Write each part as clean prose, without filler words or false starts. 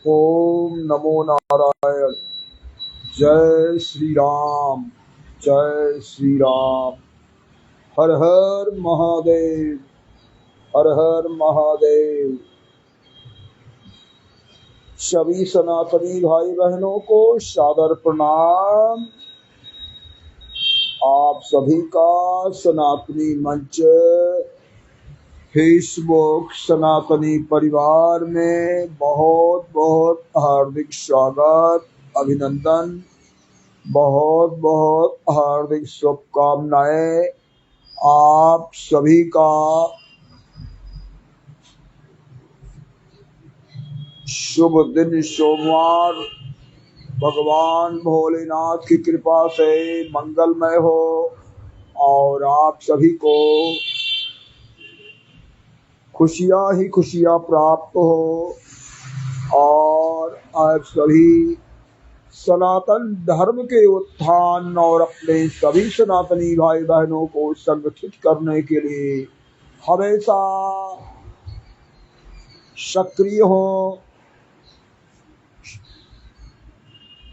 ओम नमो नारायण। जय श्री राम। जय श्री राम। हर हर महादेव। हर हर महादेव। सभी सनातनी भाई बहनों को सादर प्रणाम। आप सभी का सनातनी मंच फेसबुक सनातनी परिवार में बहुत बहुत हार्दिक स्वागत, अभिनंदन, बहुत बहुत हार्दिक शुभकामनाएं। आप सभी का शुभ दिन सोमवार भगवान भोलेनाथ की कृपा से मंगलमय हो और आप सभी को खुशियां ही खुशियां प्राप्त हो और आप सभी सनातन धर्म के उत्थान और अपने सभी सनातनी भाई बहनों को संगठित करने के लिए हमेशा सक्रिय हो।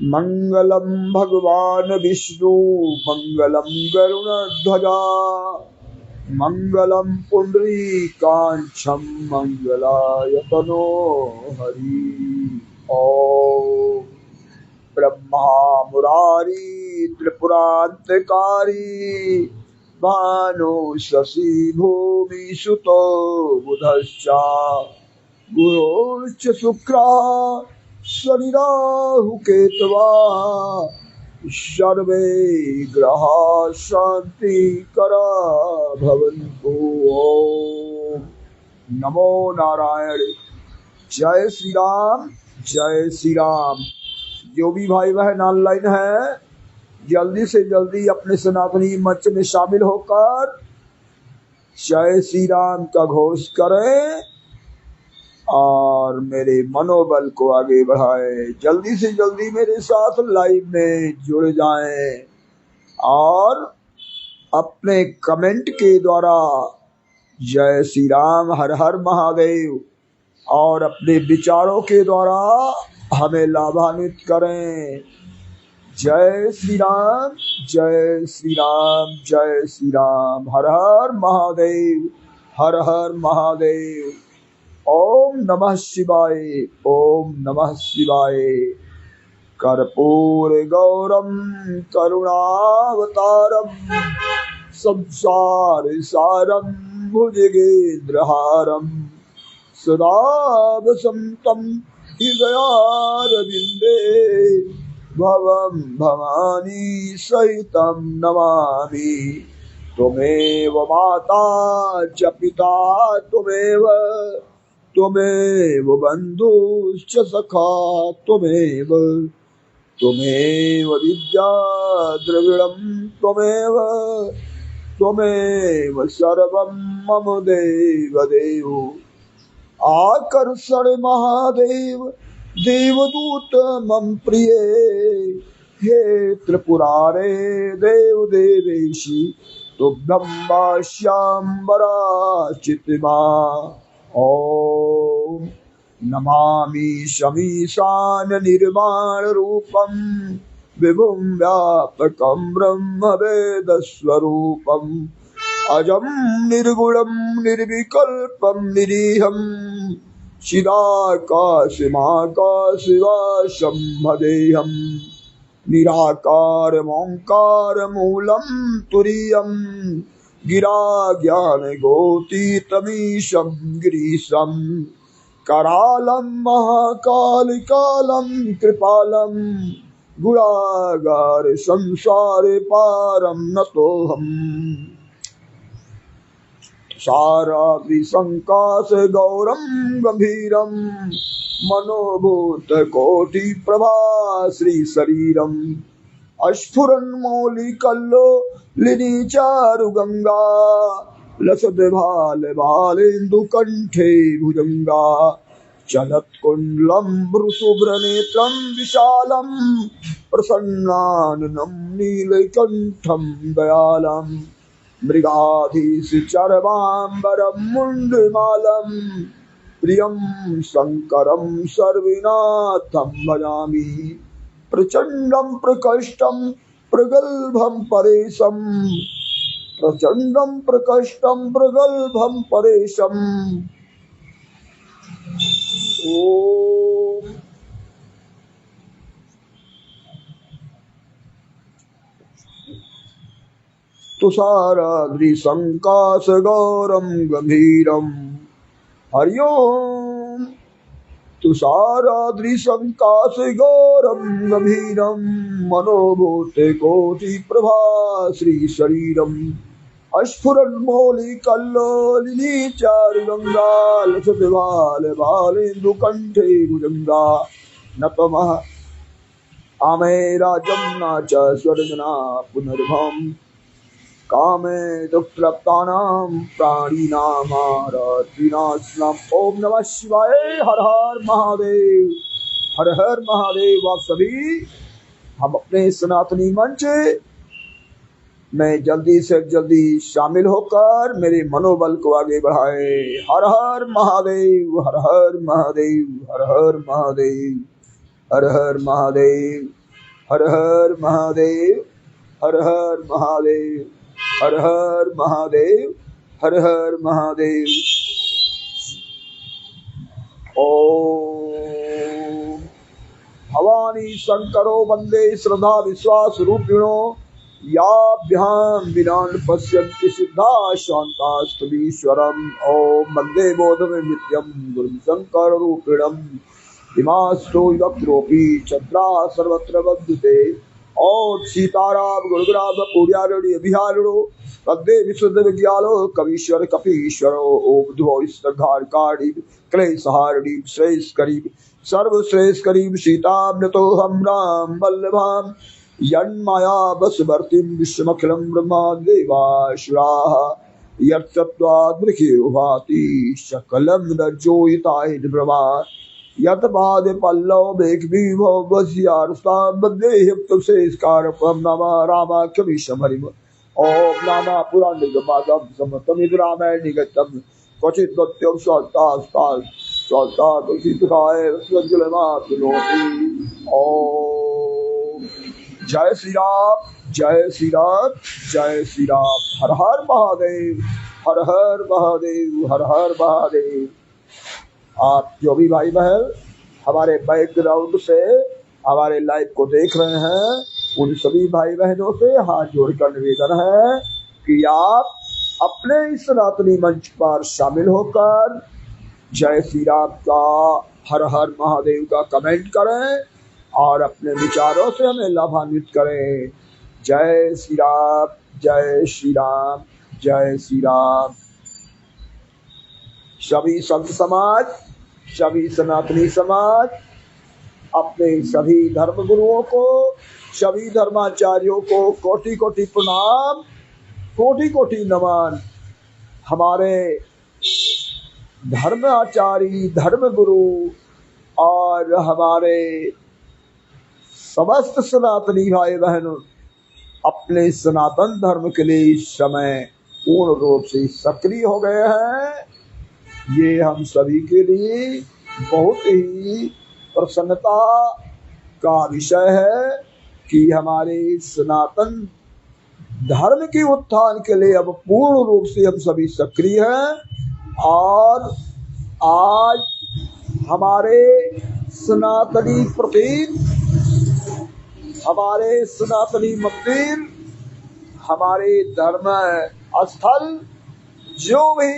मंगलम भगवान विष्णु मंगलम गरुड़ध्वजा मंगलम पुंडरीकाक्षं मंगलायतनो हरि। ओम ब्रह्मा मुरारी त्रिपुरांतकारी भानु शशि भूमि सुतो बुधश्च गुरुश्च शुक्रा शनि राहु केतवा सर्वे ग्रहा शांतिकरा भवन्तु। ओम नमो नारायण। जय श्री राम। जय श्री राम। जो भी भाई बहन ऑनलाइन है जल्दी से जल्दी अपने सनातनी मंच में शामिल होकर जय श्री राम का घोष करें और मेरे मनोबल को आगे बढ़ाए। जल्दी से जल्दी मेरे साथ लाइव में जुड़ जाएं और अपने कमेंट के द्वारा जय श्री राम हर हर महादेव और अपने विचारों के द्वारा हमें लाभान्वित करें। जय श्री राम। जय श्री राम। जय श्री राम। हर हर महादेव। हर हर महादेव। ओम नमः शिवाय। ओम नमः शिवाय। कर्पूर गौरम करुणावतारम संसार सारम भुजगेन्द्रहारम सदा वसन्तं हृदयारविन्दे भवं भवानी सहितं नमामि। त्वमेव माता च पिता त्वमेव बन्धुश्च सखा त्वमेव विद्या द्रविणं त्वमेव सर्वं मम देवदेव। आकर्षण महादेव देवदूत मम प्रिय हे त्रिपुरारे देव देवेशी तुभ्यं वास्यांबरा चितिमा। ओम नमामि शमीशान निर्वाण रूपम विभुं व्यापकं ब्रह्म वेद स्वरूपम अजं निर्गुणं निर्विकल्पं निरीहं चिदाकाशमाकाशवासं भजेऽहं निराकारमोङ्कारमूलं तुरीयं गिरा ज्ञानगोतीतमीशं गिरीशं करालं महाकालिकालं कृपालं गुणागार संसारे पारं नतोऽहम्। साराद्रिसङ्काश गौरं गम्भीरं मनोभूत कोटि प्रभा श्रीशरीरम् अस्फुरन्मौलिकल्लोलिनी चारुगङ्गा लसत् भाल भालेन्दुकण्ठे भुजङ्गा चलत्कुण्डलं भ्रुशुभ्रनेत्रं विशालं प्रसन्नाननं नीलकण्ठं दयालम् मृगाधीश चरवाम्बरं मुण्डमालं प्रियं शंकरं सर्वनाथं भजामि। प्रचंडं प्रकष्टं प्रगल्भं परेशं, प्रचंडं प्रकष्टं प्रगल्भं परेशं। ओम तुषाराद्रिसंकाशगौरं गंभीरं। हरि ओम तुषाराद्रिसंकाशगौरं गंभीरं मनोभूते कोटिप्रभा श्रीशरीरम्। अस्फुरन्मौलिकल्लोलिनी चारुगंगा लसद्बालबालेन्दुकण्ठे भुजंगा। नतमः आमे राजं न च स्वर्गना पुनर्भवम्। कामे दुष्प्रप्तानां प्राणिनामारतिनाशनम्। ओम नमः शिवाय। हर हर महादेव, हर हर महादेव। आप सभी हम अपने सनातनी मंच में जल्दी से जल्दी शामिल होकर मेरे मनोबल को आगे बढ़ाए। हर हर महादेव, हर हर महादेव, हर हर महादेव, हर हर महादेव, हर हर महादेव, हर हर महादेव, हर हर महादेव, हर हर महादेव। ओम भवानी शंकरो वंदे श्रद्धा विश्वास रूपिणो। याभ्यां विनान पश्यन्ति सिद्धा शान्तास्तमीश्वरम्। ओम वंदे बोधमे नित्यं गुरुं शंकर रूपिणम्। इमास्तो विभक्त्रोऽपि चत्रा सर्वत्र वन्दते। और सीताराम गुरुग्राम पूर्यारण्य अभिहारिणो वंदे विशुद्ध विज्ञानो कवीश्वर कपीश्वरो। ओम ध्वोस्तघारकाणी क्लेशहारिणी श्रेष्ठकरीं सर्वश्रेष्ठकरीं सीतां नतोऽहं राम वल्लभाम्। यन्माया वशवर्तीं विश्वमखिलं ब्रह्मादेवासुराः। यत्तत्त्वाद्मृषयो भाति सकलं रज्जोयिताय ब्रह्मा। यत्पाद पल्लव मेघविभो वश्यार्षां वन्देऽहं तुलसीस्कारकं नमः रामाख्यमीशं हरिम्। ओम नामा पुराणनिगमागम समतमिति रामायणनिगतं क्वचित् नृत्यं स्वल्पास्तात् स्वल्पादुषितुकाय स्वज्जलमाप्नोति। ओम जय श्री राम, जय श्री राम, जय श्री राम। हर हर महादेव, हर हर महादेव, हर हर महादेव। आप जो भी भाई बहन हमारे बैकग्राउंड से हमारे लाइव को देख रहे हैं, उन सभी भाई बहनों से हाथ जोड़कर निवेदन है कि आप अपने इस सनातनी मंच पर शामिल होकर जय श्री राम का, हर हर महादेव का कमेंट करें और अपने विचारों से हमें लाभान्वित करें। जय श्री राम, जय श्री राम, जय श्री राम। सभी संत समाज, सभी सनातनी समाज अपने सभी धर्म गुरुओं को, सभी धर्माचार्यों को कोटि कोटि प्रणाम, कोटि कोटि नमन। हमारे धर्माचार्य, धर्म गुरु और हमारे समस्त सनातनी भाई बहन अपने सनातन धर्म के लिए इस समय पूर्ण रूप से सक्रिय हो गए हैं। ये हम सभी के लिए बहुत ही प्रसन्नता का विषय है कि हमारे सनातन धर्म के उत्थान के लिए अब पूर्ण रूप से हम सभी सक्रिय हैं। और आज हमारे सनातनी प्रतीक, हमारे सनातनी मंदिर, हमारे धर्म स्थल जो भी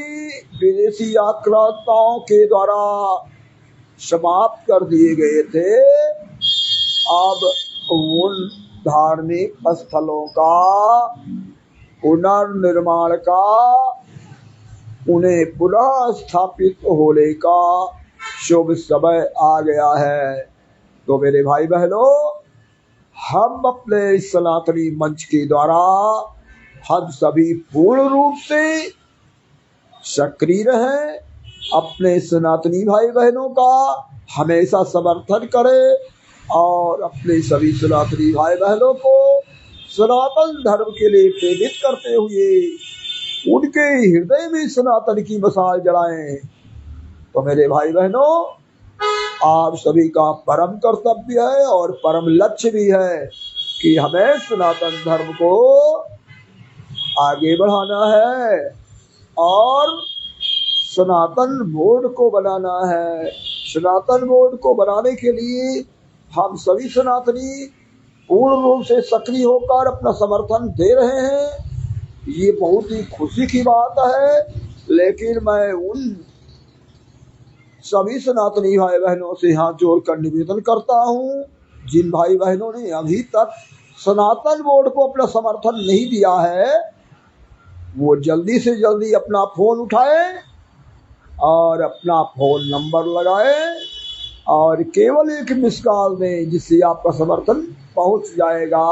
विदेशी आक्रांताओं के द्वारा समाप्त कर दिए गए थे, अब उन धार्मिक स्थलों का पुनर्निर्माण का, उन्हें पुनः स्थापित होने का शुभ समय आ गया है। तो मेरे भाई बहनों, हम अपने सनातनी मंच के द्वारा हम सभी पूर्ण रूप से सक्रिय रहें, अपने सनातनी भाई बहनों का हमेशा समर्थन करें और अपने सभी सनातनी भाई बहनों को सनातन धर्म के लिए प्रेरित करते हुए उनके हृदय में सनातन की मशाल जलाएं। तो मेरे भाई बहनों, आप सभी का परम कर्तव्य है और परम लक्ष्य भी है कि हमें सनातन धर्म को आगे बढ़ाना है और सनातन बोर्ड को बनाना है। सनातन बोर्ड को बनाने के लिए हम सभी सनातनी पूर्ण रूप से सक्रिय होकर अपना समर्थन दे रहे हैं। ये बहुत ही खुशी की बात है। लेकिन मैं उन सभी सनातनी भाई बहनों से हाथ जोड़कर निवेदन करता हूँ, जिन भाई बहनों ने अभी तक सनातन बोर्ड को अपना समर्थन नहीं दिया है, वो जल्दी से जल्दी अपना फोन उठाए और अपना फोन नंबर लगाए और केवल एक मिस कॉल दें, जिससे आपका समर्थन पहुंच जाएगा।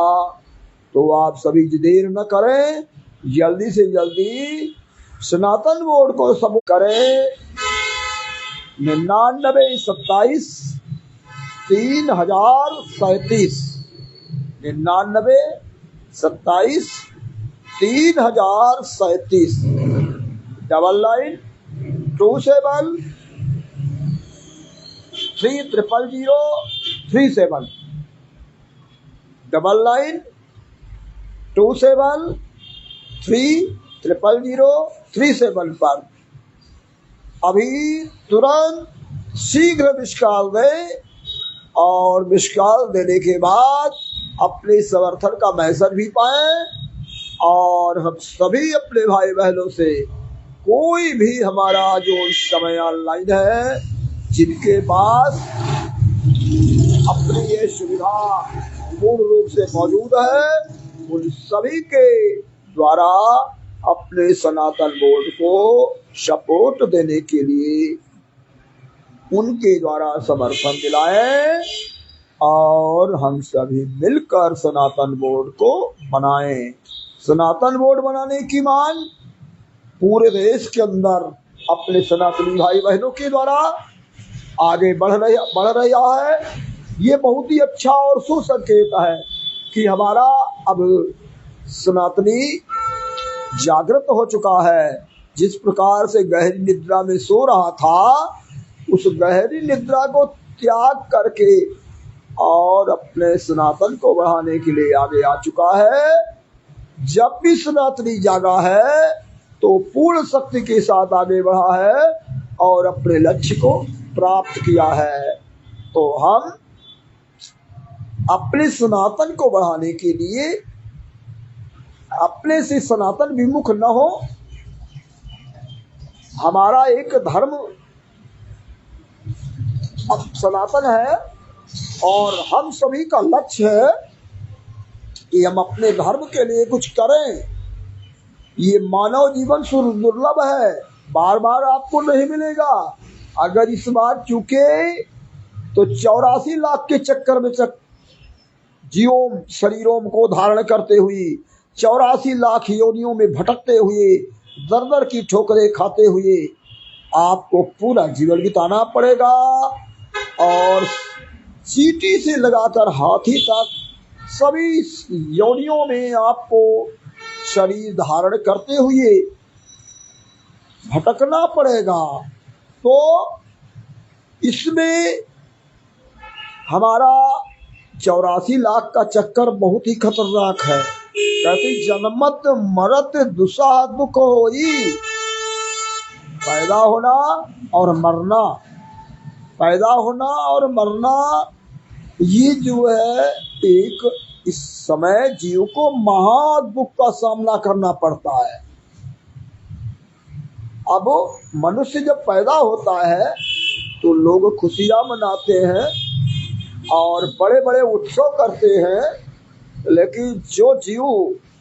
तो आप सभी देर न करें, जल्दी से जल्दी सनातन बोर्ड को सब करें। 99 27 3037 99 27 3037 9 27 3000337 9 27 3000337 पर अभी तुरंत शीघ्र मिस कॉल दें और मिस कॉल देने के बाद अपने समर्थन का मैसेज भी पाएं। और हम सभी अपने भाई बहनों से, कोई भी हमारा जो इस समय ऑनलाइन है, जिनके पास अपनी ये सुविधा पूर्ण रूप से मौजूद है, उन सभी के द्वारा अपने सनातन बोर्ड को सपोर्ट देने के लिए उनके द्वारा समर्थन दिलाएं और हम सभी मिलकर सनातन बोर्ड को बनाएं। सनातन बोर्ड बनाने की मांग पूरे देश के अंदर अपने सनातनी भाई बहनों के द्वारा आगे बढ़ रहा है। ये बहुत ही अच्छा और सुसंकेत है कि हमारा अब सनातनी जागृत हो चुका है। जिस प्रकार से गहरी निद्रा में सो रहा था, उस गहरी निद्रा को त्याग करके और अपने सनातन को बढ़ाने के लिए आगे आ चुका है। जब भी सनातनी जागा है तो पूर्ण शक्ति के साथ आगे बढ़ा है और अपने लक्ष्य को प्राप्त किया है। तो हम अपने सनातन को बढ़ाने के लिए अपने से सनातन विमुख न हो। हमारा एक धर्म अब सनातन है और हम सभी का लक्ष्य है कि हम अपने धर्म के लिए कुछ करें। ये मानव जीवन दुर्लभ है, बार बार आपको नहीं मिलेगा। अगर इस बार चूके तो 84 लाख के चक्कर में जीवों शरीरों को धारण करते हुए 84 लाख योनियों में भटकते हुए दर दर की ठोकरें खाते हुए आपको पूरा जीवन बिताना पड़ेगा। और चींटी से लगाकर हाथी तक सभी योनियों में आपको शरीर धारण करते हुए भटकना पड़ेगा। तो इसमें हमारा 84 लाख का चक्कर बहुत ही खतरनाक है। कहते जन्मत मरत दुस्साह दुख होई, पैदा होना और मरना, पैदा होना और मरना, ये जो है एक इस समय जीव को महा दुख का सामना करना पड़ता है। अब मनुष्य जब पैदा होता है तो लोग खुशियां मनाते हैं और बड़े बड़े उत्सव करते हैं, लेकिन जो जीव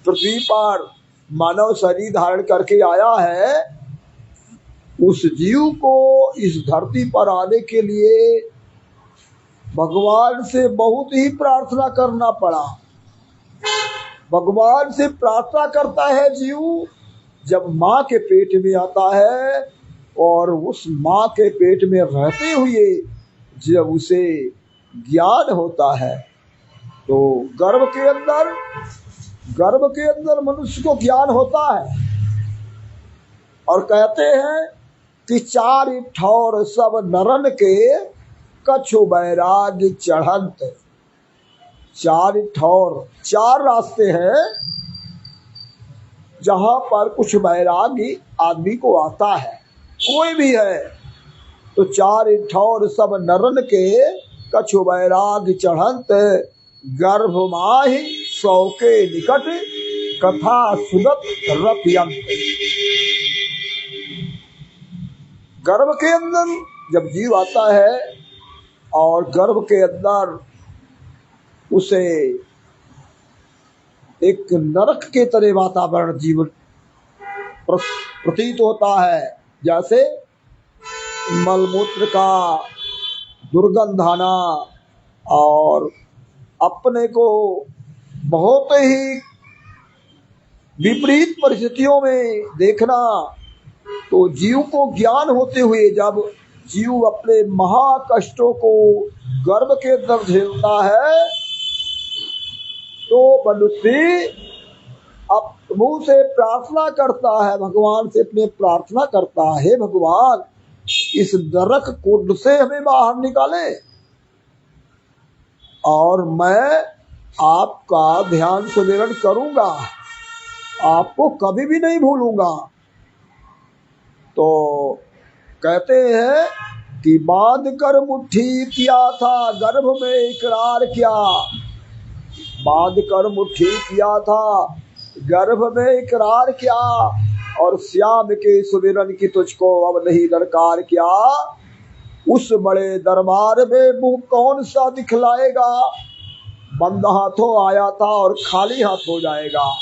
पृथ्वी पर मानव शरीर धारण करके आया है, उस जीव को इस धरती पर आने के लिए भगवान से बहुत ही प्रार्थना करना पड़ा। भगवान से प्रार्थना करता है जीव जब माँ के पेट में आता है, और उस माँ के पेट में रहते हुए जब उसे ज्ञान होता है, तो गर्भ के अंदर मनुष्य को ज्ञान होता है। और कहते हैं कि चार ठौर सब नरन के कछु बैराग चढ़ंत। चार ठौर, चार रास्ते हैं जहां पर कुछ बैरागी आदमी को आता है, कोई भी है तो चार ठौर सब नरन के कछु बैराग चढ़ंत। गर्भ माहि सौ के निकट कथा सुनत रतियंत। गर्भ के अंदर जब जीव आता है और गर्भ के अंदर उसे एक नरक के तरह वातावरण जीवन प्रतीत होता है, जैसे मलमूत्र का दुर्गंध आना और अपने को बहुत ही विपरीत परिस्थितियों में देखना। तो जीव को ज्ञान होते हुए जब जीव अपने महा कष्टों को गर्भ के अंदर झेलता है तो मनुष्य अब मुंह से प्रार्थना करता है, भगवान से अपने प्रार्थना करता है, भगवान इस नरक कुंड से हमें बाहर निकाले और मैं आपका ध्यान सुमिरन करूंगा, आपको कभी भी नहीं भूलूंगा। तो कहते हैं कि बांध कर मुट्ठी किया था गर्भ में इकरार किया, बांध कर मुट्ठी किया था गर्भ में इकरार किया और श्याम के सुमिरन की तुझको अब नहीं दरकार क्या। उस बड़े दरबार में मुंह कौन सा दिखलाएगा, बंद हाथों आया था और खाली हाथ हो जाएगा।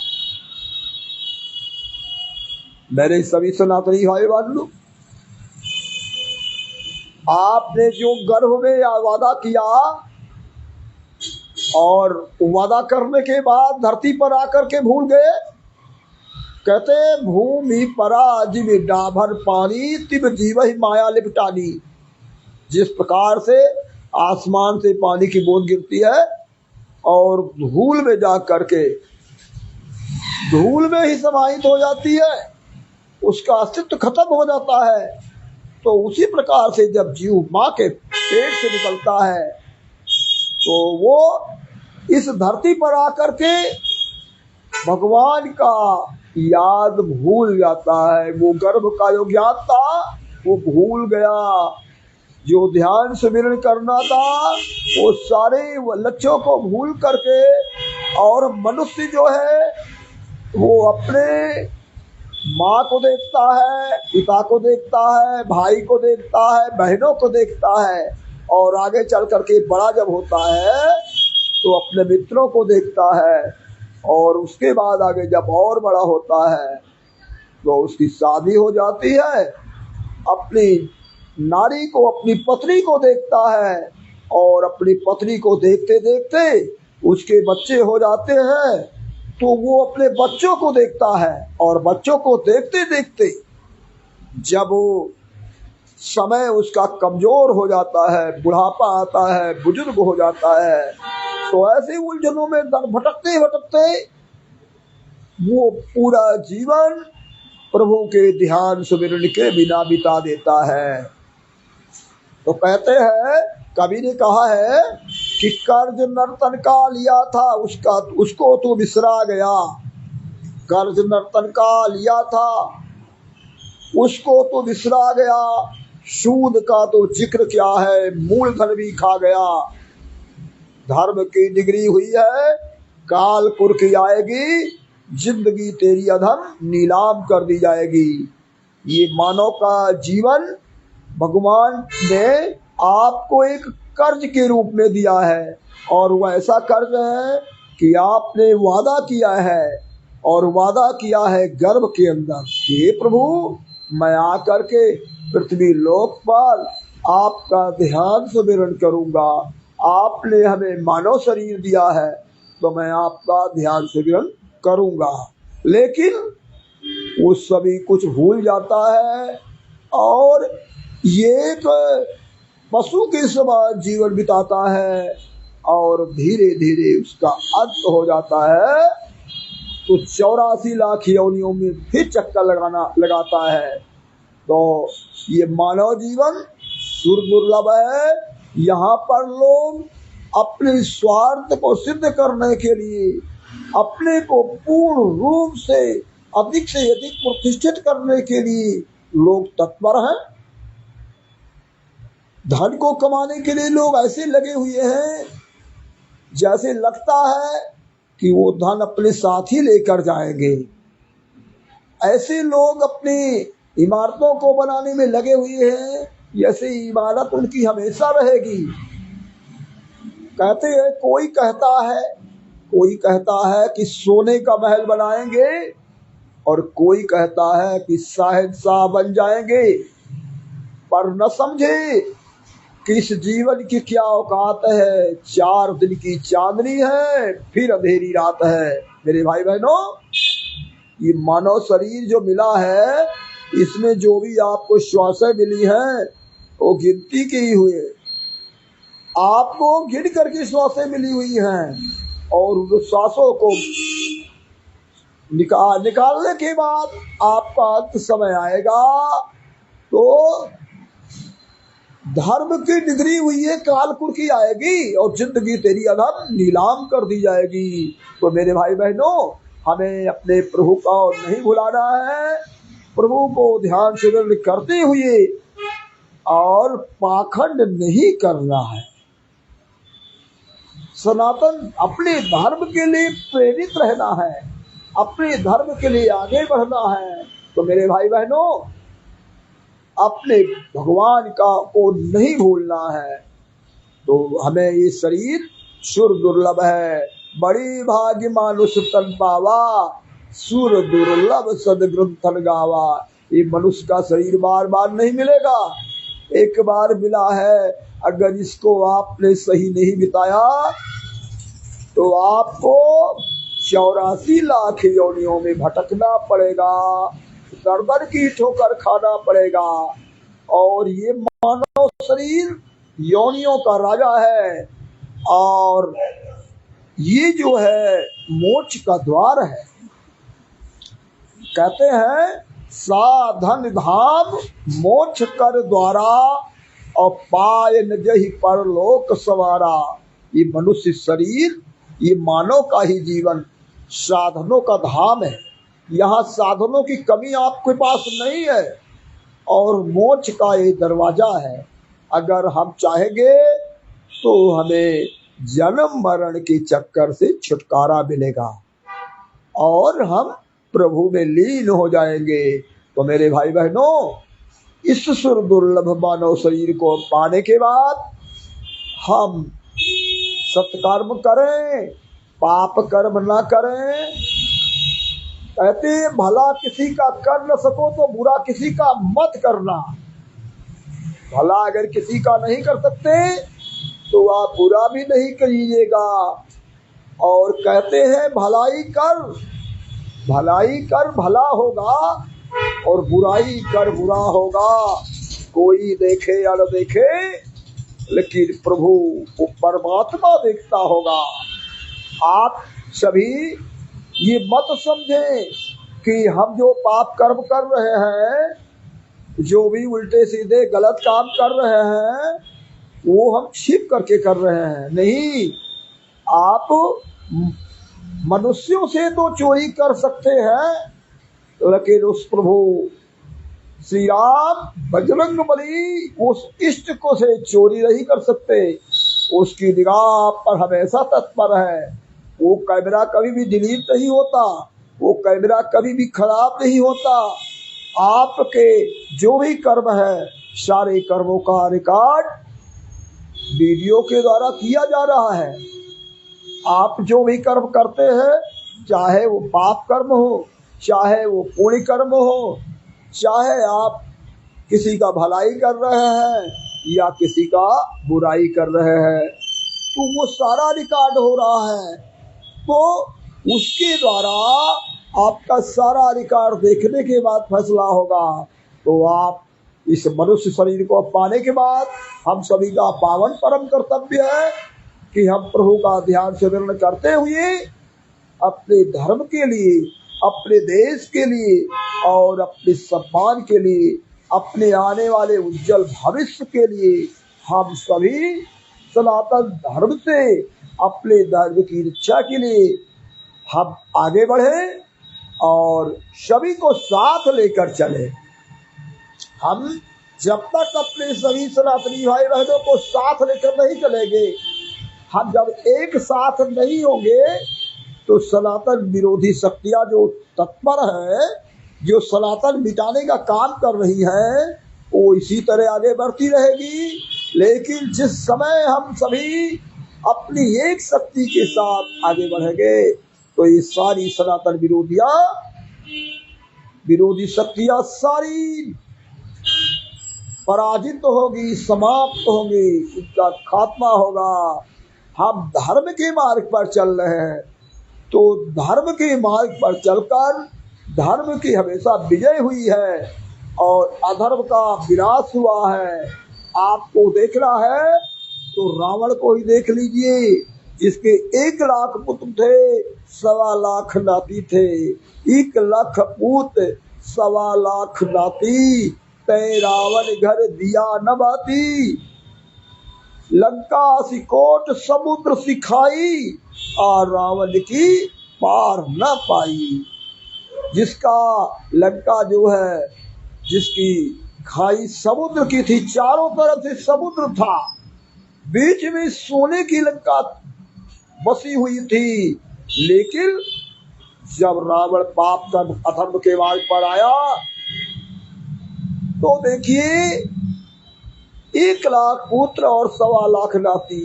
मेरे सभी सनातनी भाई बहनों, आपने जो गर्भ में वादा किया और वादा करने के बाद धरती पर आकर के भूल गए। कहते भूमि परा जिव डाभर पानी तिब जीव ही माया लिपटानी। जिस प्रकार से आसमान से पानी की बूंद गिरती है और धूल में जा करके धूल में ही समाहित हो जाती है, उसका अस्तित्व खत्म हो जाता है, तो उसी प्रकार से जब जीव माँ के पेट से निकलता है तो वो इस धरती पर आकर के भगवान का याद भूल जाता है। वो गर्भ का जो ज्ञान था वो भूल गया, जो ध्यान सुमिरन करना था वो सारे लक्ष्यों को भूल करके, और मनुष्य जो है वो अपने माँ को देखता है, पिता को देखता है, भाई को देखता है, बहनों को देखता है, और आगे चल करके बड़ा जब होता है तो अपने मित्रों को देखता है, और उसके बाद आगे जब और बड़ा होता है तो उसकी शादी हो जाती है, अपनी नारी को, अपनी पत्नी को देखता है, और अपनी पत्नी को देखते देखते उसके बच्चे हो जाते हैं तो वो अपने बच्चों को देखता है, और बच्चों को देखते देखते जब वो समय उसका कमजोर हो जाता है, बुढ़ापा आता है, बुजुर्ग हो जाता है, तो ऐसे उलझनों में भटकते भटकते वो पूरा जीवन प्रभु के ध्यान सुमिरन के बिना बिता देता है। तो कहते हैं, कवि ने कहा है कि कर्ज नर्तन का लिया था उसको तो बिसरा गया। कर्ज नर्तन का लिया था उसको तो बिसरा गया, सूद का तो जिक्र क्या है, मूलधन भी खा गया। धर्म की डिग्री हुई है, काल पुरख आएगी, जिंदगी तेरी अधम नीलाम कर दी जाएगी। ये मानव का जीवन भगवान ने आपको एक कर्ज के रूप में दिया है, और वह ऐसा कर्ज है कि आपने वादा किया है, और वादा किया है गर्भ के अंदर कि हे प्रभु मैं आकर के पृथ्वी लोक पर आपका ध्यान सुमिरन करूंगा, आपने हमें मानव शरीर दिया है तो मैं आपका ध्यान सुमिरन करूंगा। लेकिन वो सभी कुछ भूल जाता है और ये एक पशु के समान जीवन बिताता है, और धीरे धीरे उसका अंत हो जाता है। तो 84 लाख योनियों में फिर चक्कर लगाता है। तो ये मानव जीवन सुर दुर्लभ है। यहाँ पर लोग अपने स्वार्थ को सिद्ध करने के लिए, अपने को पूर्ण रूप से अधिक प्रतिष्ठित करने के लिए लोग तत्पर हैं। धन को कमाने के लिए लोग ऐसे लगे हुए हैं जैसे लगता है कि वो धन अपने साथ ही लेकर जाएंगे। ऐसे लोग अपनी इमारतों को बनाने में लगे हुए हैं जैसे इमारत उनकी हमेशा रहेगी। कहते हैं, कोई कहता है कि सोने का महल बनाएंगे और कोई कहता है कि शहंशाह बन जाएंगे, पर न समझे कि इस जीवन की क्या औकात है। 4 दिन की चांदनी है, फिर अंधेरी रात है। मेरे भाई बहनों, ये मानव शरीर जो मिला है, इसमें जो भी आपको श्वासें मिली हैं वो गिनती के ही हुए। आपको गिन करके श्वासें मिली हुई हैं और उन श्वासों को निकालने के बाद आपका अंत समय आएगा तो धर्म की डिग्री हुई है कालकुल की आएगी और जिंदगी तेरी अधम नीलाम कर दी जाएगी। तो मेरे भाई बहनों, हमें अपने प्रभु का नहीं भुलाना है। प्रभु को ध्यान से करते हुए और पाखंड नहीं करना है। सनातन अपने धर्म के लिए प्रेरित रहना है, अपने धर्म के लिए आगे बढ़ना है। तो मेरे भाई बहनों, अपने भगवान को नहीं भूलना है। तो हमें ये शरीर सुर दुर्लभ है, बड़ी भाग्य मानुष तन पावा, सुर दुर्लभ सदग्रंथन गावा। ये मनुष्य का शरीर बार बार नहीं मिलेगा, एक बार मिला है। अगर इसको आपने सही नहीं बिताया तो आपको 84 लाख योनियों में भटकना पड़ेगा, दर की ठोकर खाना पड़ेगा। और ये मानव शरीर योनियों का राजा है और ये जो है मोक्ष का द्वार है। कहते हैं, साधन धाम मोक्ष कर द्वारा और पाय न जहि परलोक सवारा। ये मनुष्य शरीर, ये मानव का ही जीवन साधनों का धाम है। यहाँ साधनों की कमी आपके पास नहीं है और मोक्ष का ये दरवाजा है। अगर हम चाहेंगे तो हमें जन्म मरण के चक्कर से छुटकारा मिलेगा और हम प्रभु में लीन हो जाएंगे। तो मेरे भाई बहनों, इस सुर दुर्लभ मानव शरीर को पाने के बाद हम सत्कर्म करें, पाप कर्म ना करें। कहते हैं, भला किसी का कर न सको तो बुरा किसी का मत करना। भला अगर किसी का नहीं कर सकते तो आप बुरा भी नहीं करिएगा। और कहते हैं, भलाई कर भला होगा और बुराई कर बुरा होगा। कोई देखे या न देखे, लेकिन प्रभु वो परमात्मा देखता होगा। आप सभी ये मत समझें कि हम जो पाप कर्म कर रहे हैं, जो भी उल्टे सीधे गलत काम कर रहे हैं, वो हम छिप करके कर रहे हैं। नहीं, आप मनुष्यों से तो चोरी कर सकते हैं, लेकिन उस प्रभु श्री राम बजरंग बली उस इष्ट को से चोरी नहीं कर सकते। उसकी निगाह पर हमेशा तत्पर है। वो कैमरा कभी भी डिलीट नहीं होता, वो कैमरा कभी भी खराब नहीं होता। आपके जो भी कर्म है, सारे कर्मों का रिकॉर्ड वीडियो के द्वारा किया जा रहा है। आप जो भी कर्म करते हैं, चाहे वो पाप कर्म हो, चाहे वो पुण्य कर्म हो, चाहे आप किसी का भलाई कर रहे हैं या किसी का बुराई कर रहे हैं, तो वो सारा रिकॉर्ड हो रहा है। तो उसके द्वारा आपका सारा रिकॉर्ड देखने के बाद फैसला होगा। तो आप इस मनुष्य शरीर को पाने के बाद हम सभी का पावन परम कर्तव्य है कि हम प्रभु का ध्यान स्मरण करते हुए अपने धर्म के लिए, अपने देश के लिए और अपने सम्मान के लिए अपने आने वाले उज्जवल भविष्य के लिए हम सभी सनातन धर्म से अपने धर्म की रक्षा के लिए हम आगे बढ़े और सभी को साथ लेकर चले। हम जब तक अपने सभी सनातनी भाई बहनों को साथ लेकर नहीं चलेंगे, हम जब एक साथ नहीं होंगे तो सनातन विरोधी शक्तियां जो तत्पर है, जो सनातन मिटाने का काम कर रही है, वो इसी तरह आगे बढ़ती रहेगी। लेकिन जिस समय हम सभी अपनी एक शक्ति के साथ आगे बढ़ेंगे तो ये सारी सनातन विरोधी शक्तियां सारी पराजित होगी, समाप्त होगी, इनका खात्मा होगा। हम धर्म के मार्ग पर चल रहे हैं तो धर्म के मार्ग पर चलकर धर्म की हमेशा विजय हुई है और अधर्म का विनाश हुआ है। आपको देखना है तो रावण को ही देख लीजिए, जिसके 1 लाख पुत्र थे, 1.25 लाख नाती थे। 1 लाख पुत्र 1.25 लाख नाती, तय रावण घर दिया न बाती। लंका सिकोट समुद्र सिखाई, और रावण की पार न पाई। जिसका लंका जो है, जिसकी खाई समुद्र की थी, चारों तरफ से समुद्र था, बीच में सोने की लंका बसी हुई थी। लेकिन जब रावण पाप का अधर्म के मार्ग पर आया तो देखिए 1 लाख पुत्र और 1.25 लाख नाती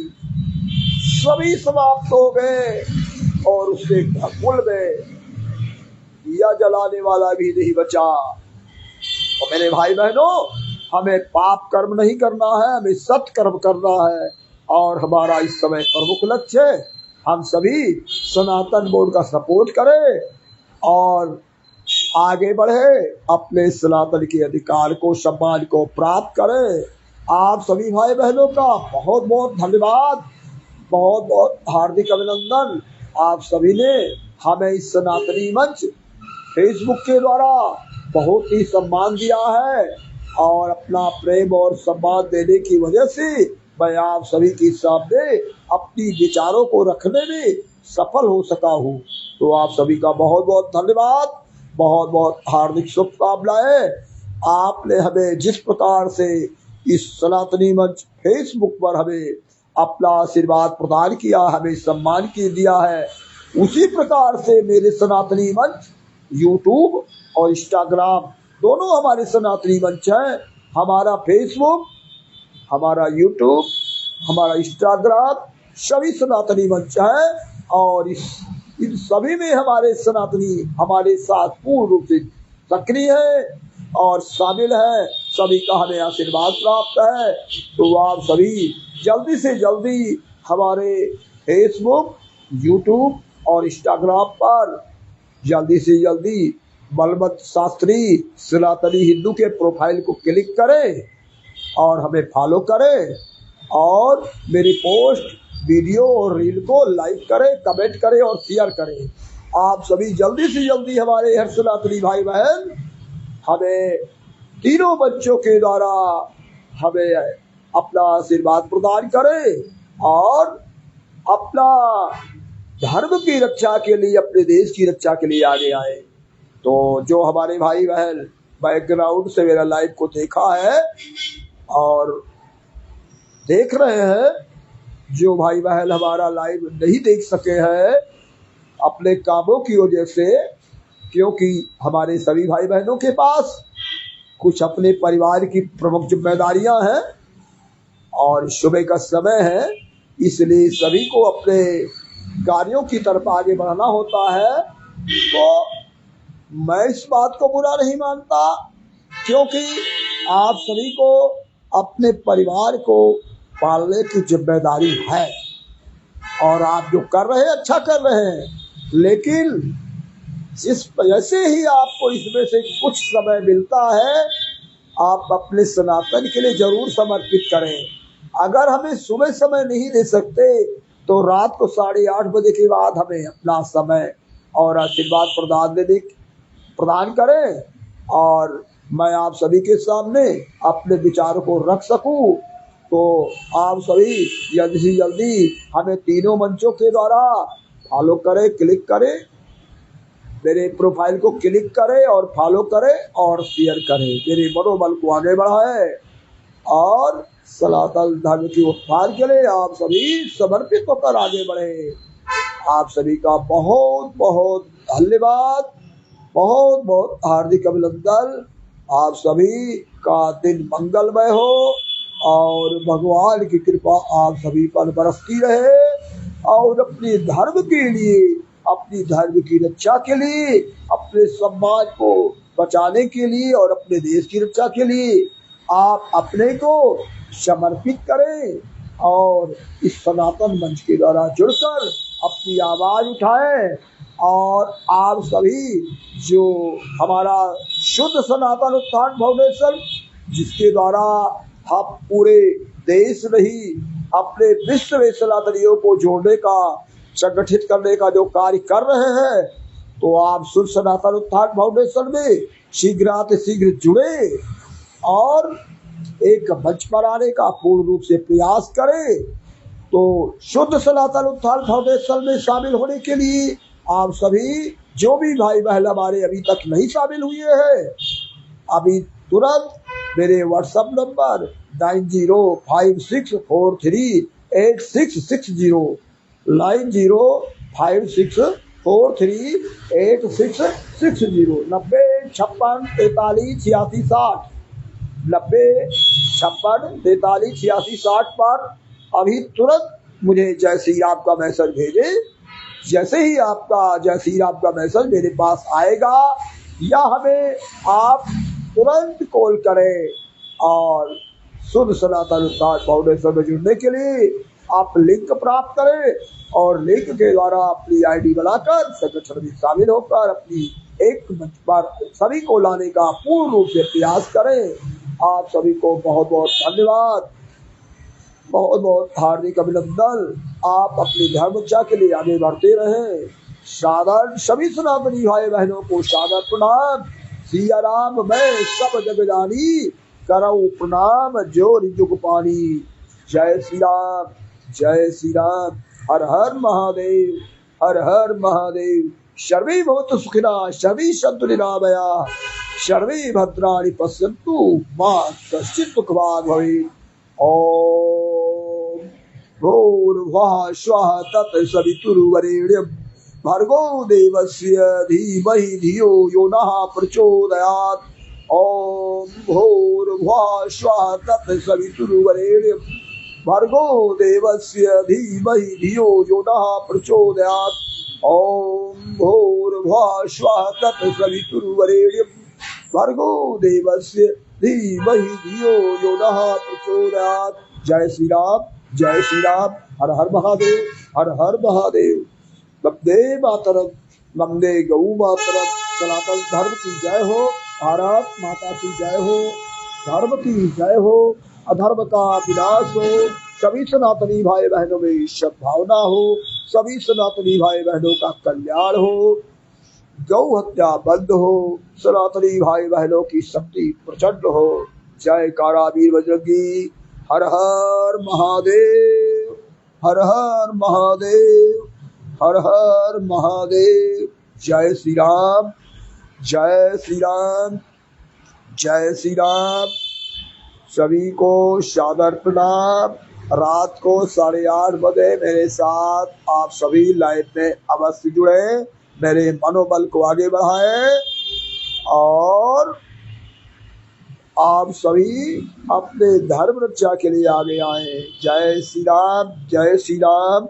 सभी समाप्त हो गए और उससे कुल में दिया जलाने वाला भी नहीं बचा। तो मेरे भाई बहनों, हमें पाप कर्म नहीं करना है, हमें सत्य कर्म करना है। और हमारा इस समय प्रमुख लक्ष्य है हम सभी सनातन बोर्ड का सपोर्ट करें और आगे बढ़े, अपने सनातन के अधिकार को, सम्मान को प्राप्त करें। आप सभी भाई बहनों का बहुत बहुत धन्यवाद, बहुत बहुत हार्दिक अभिनंदन। आप सभी ने हमें इस सनातनी मंच फेसबुक के द्वारा बहुत ही सम्मान दिया है और अपना प्रेम और सम्मान देने की वजह से मैं आप सभी के सामने अपनी विचारों को रखने में सफल हो सका हूँ। तो आप सभी का बहुत बहुत धन्यवाद, बहुत बहुत हार्दिक शुभकामनाएं। आपने हमें जिस प्रकार से इस सनातनी मंच फेसबुक पर हमें अपना आशीर्वाद प्रदान किया, हमें सम्मान की दिया है, उसी प्रकार से मेरे सनातनी मंच यूट्यूब और इंस्टाग्राम दोनों हमारे सनातनी मंच हैं। हमारा फेसबुक, हमारा यूट्यूब, हमारा इंस्टाग्राम सभी सनातनी मंच है और इन सभी में हमारे सनातनी हमारे साथ पूर्ण रूप से सक्रिय है और शामिल है। सभी का हमें आशीर्वाद प्राप्त है। तो आप सभी जल्दी से जल्दी हमारे फेसबुक, यूट्यूब और इंस्टाग्राम पर जल्दी से जल्दी बलवंत शास्त्री सनातनी हिंदू के प्रोफाइल को क्लिक करें और हमें फॉलो करें और मेरी पोस्ट, वीडियो और रील को लाइक करें, कमेंट करें और शेयर करें। आप सभी जल्दी से जल्दी हमारे हर सनातनी भाई बहन हमें तीनों बच्चों के द्वारा हमें अपना आशीर्वाद प्रदान करें और अपना धर्म की रक्षा के लिए, अपने देश की रक्षा के लिए आगे आए। तो जो हमारे भाई बहन बैकग्राउंड से मेरा लाइव को देखा है और देख रहे हैं, जो भाई बहन हमारा लाइव नहीं देख सके हैं अपने कामों की वजह से, क्योंकि हमारे सभी भाई बहनों के पास कुछ अपने परिवार की प्रमुख जिम्मेदारियां हैं और सुबह का समय है, इसलिए सभी को अपने कार्यों की तरफ आगे बढ़ना होता है। तो मैं इस बात को बुरा नहीं मानता, क्योंकि आप सभी को अपने परिवार को पालने की जिम्मेदारी है और आप जो कर रहे हैं अच्छा कर रहे हैं, लेकिन जिस जैसे ही आपको इसमें से कुछ समय मिलता है आप अपने सनातन के लिए जरूर समर्पित करें। अगर हमें सुबह समय नहीं दे सकते तो रात को 8:30 बजे के बाद हमें अपना समय और आशीर्वाद प्रदान करें और मैं आप सभी के सामने अपने विचारों को रख सकूं, तो आप सभी जल्दी से जल्दी हमें तीनों मंचों के द्वारा फॉलो करें, क्लिक करें, मेरे प्रोफाइल को क्लिक करें और फॉलो करें और शेयर करें, मेरे मनोबल को आगे बढ़ाएं और सनातन धर्म की उत्थान के लिए आप सभी समर्पित होकर आगे बढ़े। आप सभी का बहुत बहुत धन्यवाद, बहुत बहुत हार्दिक अभिनंदन। आप सभी का दिन मंगलमय हो और भगवान की कृपा आप सभी पर बरसती रहे और अपने धर्म के लिए, अपनी धर्म की रक्षा के लिए, अपने समाज को बचाने के लिए और अपने देश की रक्षा के लिए आप अपने को समर्पित करें और इस सनातन मंच के द्वारा जुड़कर अपनी आवाज उठाएं। और आप सभी जो हमारा शुद्ध सनातन उत्थान फाउंडेशन, जिसके द्वारा हम पूरे देश नहीं अपने विश्व में सनातनियों को जोड़ने का, संगठित करने का जो कार्य कर रहे हैं, तो आप शुद्ध सनातन उत्थान फाउंडेशन में शीघ्र जुड़े और एक मंच पर आने का पूर्ण रूप से प्रयास करें। तो शुद्ध सनातन उत्थान फाउंडेशन में शामिल होने के लिए आप सभी जो भी भाई बहन हमारे अभी तक नहीं शामिल हुए हैं, अभी तुरंत मेरे व्हाट्सएप नंबर 9056438660 9056438660 9056438660 पर अभी तुरंत मुझे जय श्री राम का मैसेज भेजे। जैसे ही आपका जय श्री राम का मैसेज मेरे पास आएगा या हमें आप तुरंत कॉल करें और शुद्ध सनातन उत्थान फाउंडेशन में जुड़ने के लिए आप लिंक प्राप्त करें और लिंक के द्वारा अपनी आईडी बनाकर संगठन में शामिल होकर अपनी एक मंच पर सभी को लाने का पूर्ण रूप से प्रयास करें। आप सभी को बहुत बहुत धन्यवाद, बहुत बहुत हार्दिक अभिनंदन। आप अपनी धर्म रक्षा के लिए आगे बढ़ते रहें। सादर सभी सनातनी भाई बहनों को सादर प्रणाम। सिया राम मैं सब जग जानी, करऊ प्रणाम जोर जुग पानी। जय श्री राम, जय श्री राम। हर हर महादेव, हर हर महादेव। सर्वे भवन्तु सुखिनः, सर्वे सन्तु निरामयाः, सर्वे भद्राणि पश्यन्तु मा कश्चित् दुःखभाग् भवेत्। ओम भूर्भुवः स्वः तत्सवितुर्वरेण्यं भर्गो देवस्य धीमहि धियो यो नः प्रचोदयात्। ओम भूर्भुवः स्वः तत्सवितुर्वरेण्यं भर्गो देवस्य धीमहि धियो यो नः प्रचोदयात्। ओम भूर्भुवः स्वः तत्सवितुर्वरेण्यं भर्गो देवस्य धीमहि धियो यो नः प्रचोदयात्। जय श्री राम, जय श्री राम। हर हर महादेव, हर हर महादेव। वंदे मातरम, वंदे गौ मातरम। सनातन धर्म की जय हो, भारत माता की जय हो, धर्म की जय हो, अधर्म का विनाश हो, सभी सनातनी भाई बहनों में सद्भावना हो, सभी सनातनी भाई बहनों का कल्याण हो, गौ हत्या बंद हो, सनातनी भाई बहनों की शक्ति प्रचंड हो। जय कारा वीर बजरंगी। हर हर महादेव, हर हर महादेव, हर हर महादेव। जय श्री राम, जय श्री राम, जय श्री राम। सभी को सादर प्रणाम। रात को 8:30 बजे मेरे साथ आप सभी लाइव में अवश्य जुड़े, मेरे मनोबल को आगे बढ़ाएं और आप सभी अपने धर्म रक्षा के लिए आगे आए। जय श्री राम, जय श्री राम।